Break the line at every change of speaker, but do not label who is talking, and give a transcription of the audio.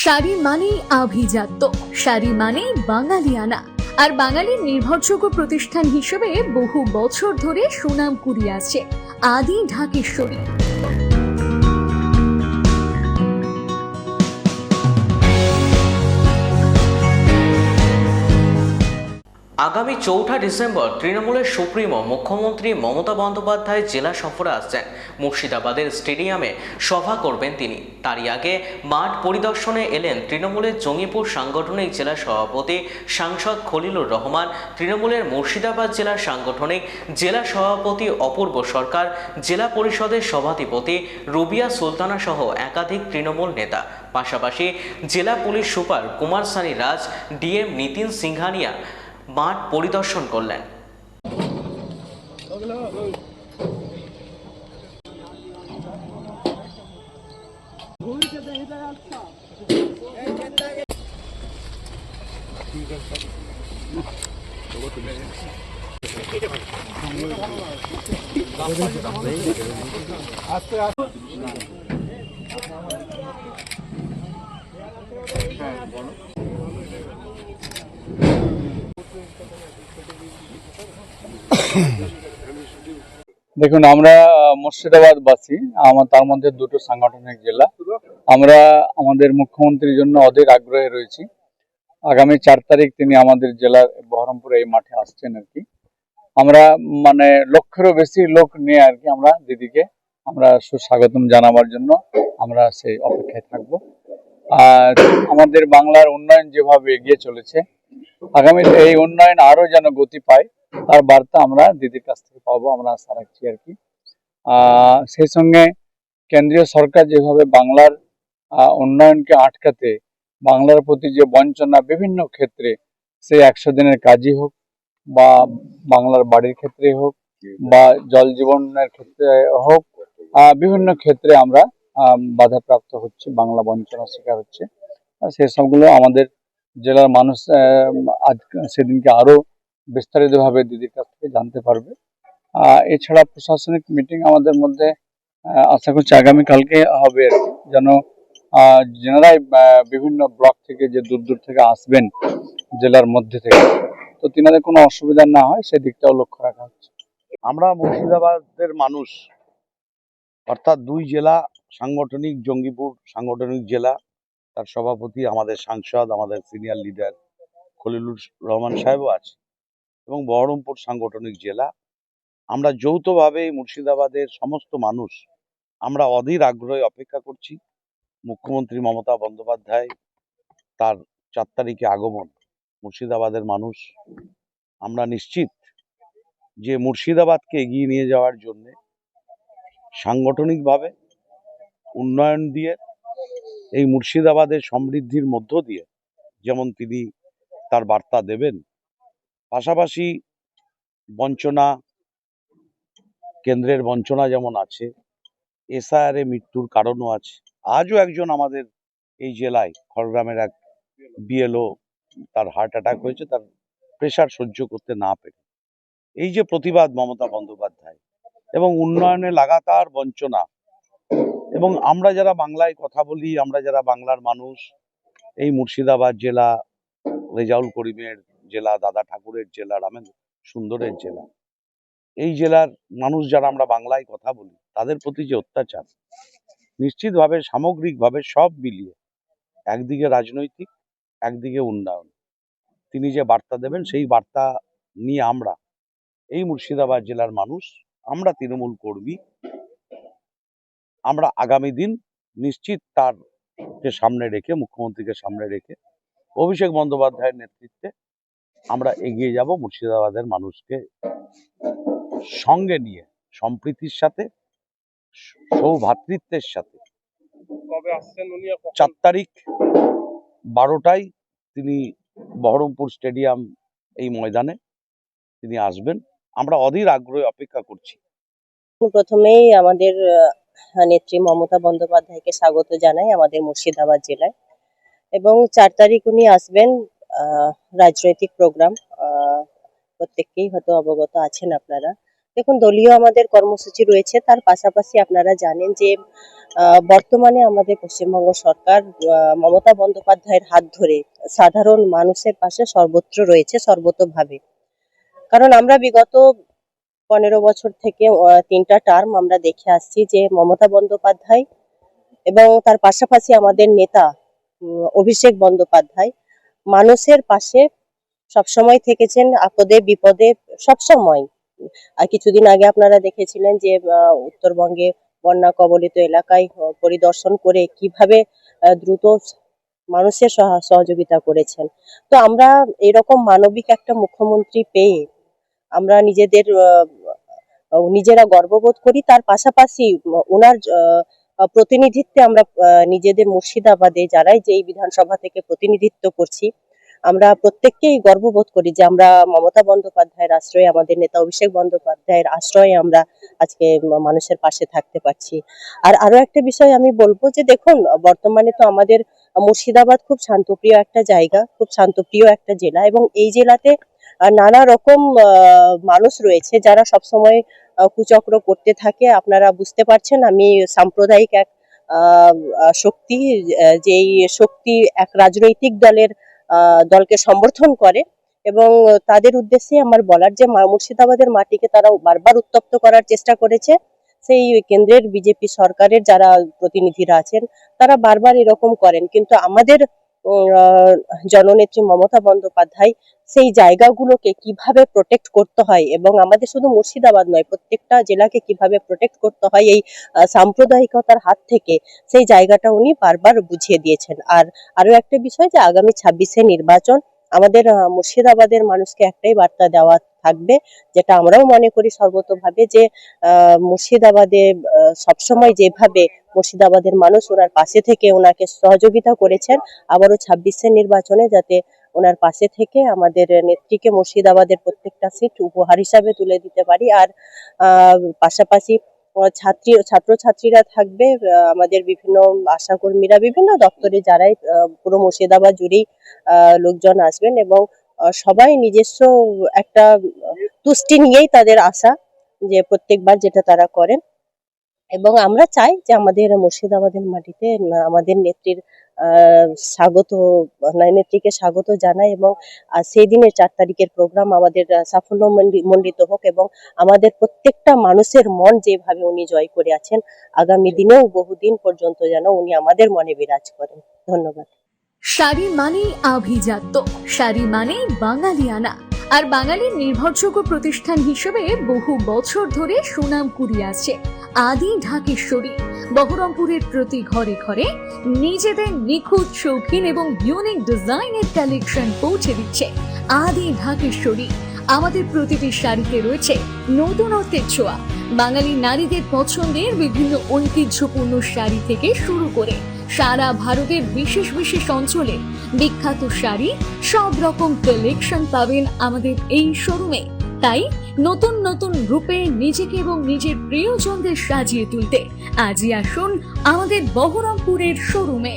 শাড়ি মানেই আভিজাত্য, শাড়ি মানেই বাঙালিয়ানা। আর বাঙালির নির্ভরযোগ্য প্রতিষ্ঠান হিসেবে বহু বছর ধরে সুনাম কুড়িয়ে আসছে আদি ঢাকেশ্বরী।
আগামী 4 ডিসেম্বর তৃণমূলের সুপ্রিমো মুখ্যমন্ত্রী মমতা বন্দ্যোপাধ্যায় জেলা সফরে আসছেন। মুর্শিদাবাদের স্টেডিয়ামে সভা করবেন তিনি। তারই আগে মাঠ পরিদর্শনে এলেন তৃণমূলের জঙ্গিপুর সাংগঠনিক জেলা সভাপতি সাংসদ খলিলুর রহমান, তৃণমূলের মুর্শিদাবাদ জেলার সাংগঠনিক জেলা সভাপতি অপূর্ব সরকার, জেলা পরিষদের সভাধিপতি রুবিয়া সুলতানা সহ একাধিক তৃণমূল নেতা। পাশাপাশি জেলা পুলিশ সুপার কুমার সানি রাজ, ডিএম নিতিন সিংহানিয়া মাঠ পরিদর্শন করলেন।
দেখুন, আমরা মুর্শিদাবাদবাসী, তার মধ্যে দুটো সাংগঠনিক জেলা। আমরা আমাদের মুখ্যমন্ত্রীর জন্য অধীর আগ্রহে রয়েছি। আগামী 4 তারিখ তিনি আমাদের জেলার বহরমপুরে এই মাঠে আসছেন আর কি। আমরা লক্ষেরও বেশি লোক নিয়ে আর কি আমরা দিদিকে আমরা সুস্বাগতম জানাবার জন্য আমরা সেই অপেক্ষায় থাকবো। আর আমাদের বাংলার উন্নয়ন যেভাবে এগিয়ে চলেছে, আগামীতে এই উন্নয়ন আরো যেন গতি পায় তার বার্তা আমরা দিদির কাছ থেকে পাবো, আমরা আশা রাখছি আর কি। সেই সঙ্গে কেন্দ্রীয় সরকার যেভাবে বাংলার উন্নয়নকে আটকাতে, বাংলার প্রতি যে বঞ্চনা বিভিন্ন ক্ষেত্রে, সেই 100 দিনের কাজই হোক বা বাংলার বাড়ির ক্ষেত্রে হোক বা জল জীবনের ক্ষেত্রে হোক, বিভিন্ন ক্ষেত্রে আমরা বাধাপ্রাপ্ত হচ্ছে, বাংলা বঞ্চনার শিকার হচ্ছে। সেই সবগুলো আমাদের জেলার মানুষ আজ সেদিনকে আরো বিস্তারিতভাবে দিদির কাছ থেকে জানতে পারবে। এছাড়া প্রশাসনিক মিটিং আমাদের মধ্যে আশা করছি আগামীকালকে হবে, যেন যেনারাই বিভিন্ন ব্লক থেকে যে দূর দূর থেকে আসবেন জেলার মধ্যে থেকে, তো তিনাদের কোনো অসুবিধা না হয় সেদিকটাও লক্ষ্য রাখা হচ্ছে।
আমরা মুর্শিদাবাদের মানুষ, অর্থাৎ 2 জেলা সাংগঠনিক, জঙ্গিপুর সাংগঠনিক জেলা, তার সভাপতি আমাদের সাংসদ, আমাদের সিনিয়র লিডার খলিলুর রহমান সাহেবও আছে, এবং বহরমপুর সাংগঠনিক জেলা। আমরা যৌথভাবে মুর্শিদাবাদের সমস্ত মানুষ আমরা অধীর আগ্রহে অপেক্ষা করছি মুখ্যমন্ত্রী মমতা বন্দ্যোপাধ্যায় তার 4 তারিখে আগমন। মুর্শিদাবাদের মানুষ আমরা নিশ্চিত যে মুর্শিদাবাদকে এগিয়ে নিয়ে যাওয়ার জন্য সাংগঠনিকভাবে উন্নয়ন দিয়ে, এই মুর্শিদাবাদের সমৃদ্ধির মধ্য দিয়ে যেমন তিনি তার বার্তা দেবেন, পাশাপাশি বঞ্চনা, কেন্দ্রের বঞ্চনা যেমন আছে, এসআইআর এ মৃত্যুর কারণও আছে। আজও একজন আমাদের এই জেলায় খড়গ্রামের এক বিএলও, তার হার্ট অ্যাটাক হয়েছে, তার প্রেশার সহ্য করতে না পেরে। এই যে প্রতিবাদ মমতা বন্দ্যোপাধ্যায় এবং উন্নয়নে লাগাতার বঞ্চনা, এবং আমরা যারা বাংলায় কথা বলি, আমরা যারা বাংলার মানুষ, এই মুর্শিদাবাদ জেলা রেজাউল করিমের জেলা, দাদা ঠাকুরের জেলা, রামেন্দ্র সুন্দরের জেলা, এই জেলার মানুষ যারা আমরা বাংলায় কথা বলি, তাদের প্রতি যে অত্যাচার, নিশ্চিতভাবে সামগ্রিকভাবে সব মিলিয়ে একদিকে রাজনৈতিক, একদিকে উন্নয়ন, তিনি যে বার্তা দেবেন সেই বার্তা নিয়ে আমরা এই মুর্শিদাবাদ জেলার মানুষ, আমরা তৃণমূল কর্মী, আমরা আগামী দিন নিশ্চিত তারকে সামনে রেখে, মুখ্যমন্ত্রীকে সামনে রেখে অভিষেক বন্দ্যোপাধ্যায়ের নেতৃত্বে আমরা এগিয়ে যাব। মুর্শিদাবাদের মানুষকে সঙ্গে নিয়ে, সম্প্রীতির সাথে, সৌভ্রাতৃত্বের সাথে। 4 তারিখ 12টায় তিনি বহরমপুর স্টেডিয়াম, এই ময়দানে তিনি আসবেন। আমরা অধীর আগ্রহে অপেক্ষা করছি।
প্রথমেই আমাদের নেত্রী মমতা বন্দ্যোপাধ্যায়কে স্বাগত জানাই আমাদের মুর্শিদাবাদ জেলায়, এবং 4 তারিখ উনি আসবেন। রাজনৈতিক প্রোগ্রাম প্রত্যেককেই হয়তো অবগত আছেন আপনারা, দেখুন, দলীয় আমাদের কর্মসূচি রয়েছে, তার পাশাপাশি আপনারা জানেন যে বর্তমানে আমাদের পশ্চিমবঙ্গ সরকার মমতা বন্দ্যোপাধ্যায়ের হাত ধরে সাধারণ মানুষের পাশে সর্বত্র রয়েছে, সর্বতোভাবে। কারণ আমরা বিগত 15 বছর থেকে 3টা টার্ম আমরা দেখে আসছি যে মমতা বন্দ্যোপাধ্যায় এবং তার পাশাপাশি আমাদের নেতা অভিষেক বন্দ্যোপাধ্যায় মানুষের পাশে সবসময় থেকেছেন, আপদে বিপদে সবসময়। আর কিছুদিন আগে আপনারা দেখেছিলেন যে উত্তরবঙ্গে বন্যা কবলিত এলাকায় পরিদর্শন করে কিভাবে দ্রুত মানুষের সহযোগিতা করেছেন। তো আমরা এরকম মানবিক একটা মুখ্যমন্ত্রী পেয়ে আমরা নিজেরা গর্ববোধ করি। তার পাশাপাশি ওনার প্রতিনিধিত্বে আমরা নিজেদের মুর্শিদাবাদে যারাই যে এই বিধানসভা থেকে প্রতিনিধিত্ব করছি, আমরা প্রত্যেককেই গর্ববোধ করি যে আমরা মমতা বন্দ্যোপাধ্যায়ের আশ্রয়ে, আমাদের নেতা অভিষেক বন্দ্যোপাধ্যায়ের আশ্রয়ে আমরা আজকে মানুষের পাশে থাকতে পারছি। আর আরো একটা বিষয় আমি বলবো যে দেখুন, বর্তমানে তো আমাদের মুর্শিদাবাদ খুব শান্তপ্রিয় একটা জায়গা, খুব শান্তপ্রিয় একটা জেলা, এবং এই জেলাতে নানা রকম মানুষ রয়েছে যারা সবসময় কুচক্র করতে থাকে। আপনারা বুঝতে পারছেন, আমি সাম্প্রদায়িক এক শক্তি, যেই শক্তি এক রাজনৈতিক দলকে সমর্থন করে, এবং তাদের উদ্দেশ্যে আমার বলার যে মুর্শিদাবাদের মাটিকে তারা বারবার উত্তপ্ত করার চেষ্টা করেছে। সেই কেন্দ্রের বিজেপি সরকারের যারা প্রতিনিধিরা আছেন তারা বারবার এরকম করেন, কিন্তু আমাদের জননেত্রী মমতা বন্দ্যোপাধ্যায় সেই জায়গাগুলোকে কিভাবে প্রোটেক্ট করতে হয়, এবং আমাদের শুধু মুর্শিদাবাদ নয়, প্রত্যেকটা জেলাকে কিভাবে প্রোটেক্ট করতে হয় এই সাম্প্রদায়িকতার হাত থেকে, সেই জায়গাটা উনি বারবার বুঝিয়ে দিয়েছেন। আর আরো একটা বিষয় যে আগামী 26শে নির্বাচন, আমাদের মুর্শিদাবাদের মানুষকে একটাই বার্তা দেওয়া থাকবে, যেটা আমরাও মনে করি সর্বতোভাবে, যে মুর্শিদাবাদে সবসময় যেভাবে মুর্শিদাবাদের মানুষ ওনার পাশে থেকে ওনাকে সহযোগিতা করেছেন, আবারও 26শে নির্বাচনে যাতে ওনার পাশে থেকে আমাদের নেত্রীকে মুর্শিদাবাদের প্রত্যেকটা সিট উপহার হিসাবে তুলে দিতে পারি। আর পাশাপাশি ছাত্রছাত্রীরা থাকবে, আমাদের বিভিন্ন আশাকর্মীরা, বিভিন্ন দপ্তরে যারাই পুরো মুর্শিদাবাদ জুড়েই লোকজন আসবেন, এবং সবাই নিজস্ব একটা তুষ্টি নিয়েই তাদের আশা, যে প্রত্যেকবার যেটা তারা করেন। এবং আমরা চাই যে আমাদের মুর্শিদাবাদের মাটিতে আমাদের নেত্রীর নেত্রীকে স্বাগত জানাই, এবং সেই দিনের 4 তারিখের প্রোগ্রাম আমাদের সাফল্য মণ্ডিত হোক, এবং আমাদের প্রত্যেকটা মানুষের মন যেভাবে উনি জয় করে আছেন, আগামী দিনেও বহুদিন পর্যন্ত যেন উনি আমাদের মনে বিরাজ করেন। ধন্যবাদ।
শাড়ি মানেই আভিজাত্য, শাড়ি মানেই বাঙালিয়ানা, আর বাঙালির নির্ভরযোগ্য প্রতিষ্ঠান হিসেবে বহু বছর ধরে সুনাম কুড়িয়ে আসছে আদি ঢাকেশ্বরী। বহরমপুরের প্রতি ঘরে ঘরে নিজেদের নিখুঁত, শৌখিন এবং ইউনিক ডিজাইনের কালেকশন পৌঁছে দিচ্ছে আদি ঢাকেশ্বরী। আমাদের প্রতিটি শাড়িতে রয়েছে নতুনত্বের ছোঁয়া। বাঙালি নারীদের পছন্দের বিভিন্ন ঐতিহ্যপূর্ণ শাড়ি থেকে শুরু করে সারা ভারতের বিশেষ বিশেষ অঞ্চলে বিখ্যাত শাড়ি, সব রকম কালেকশন পাবেন আমাদের এই শোরুমে। তাই নতুন নতুন রূপে নিজেকে এবং নিজের প্রিয়জনদের সাজিয়ে তুলতে আজই আসুন আমাদের বহরমপুরের শোরুমে।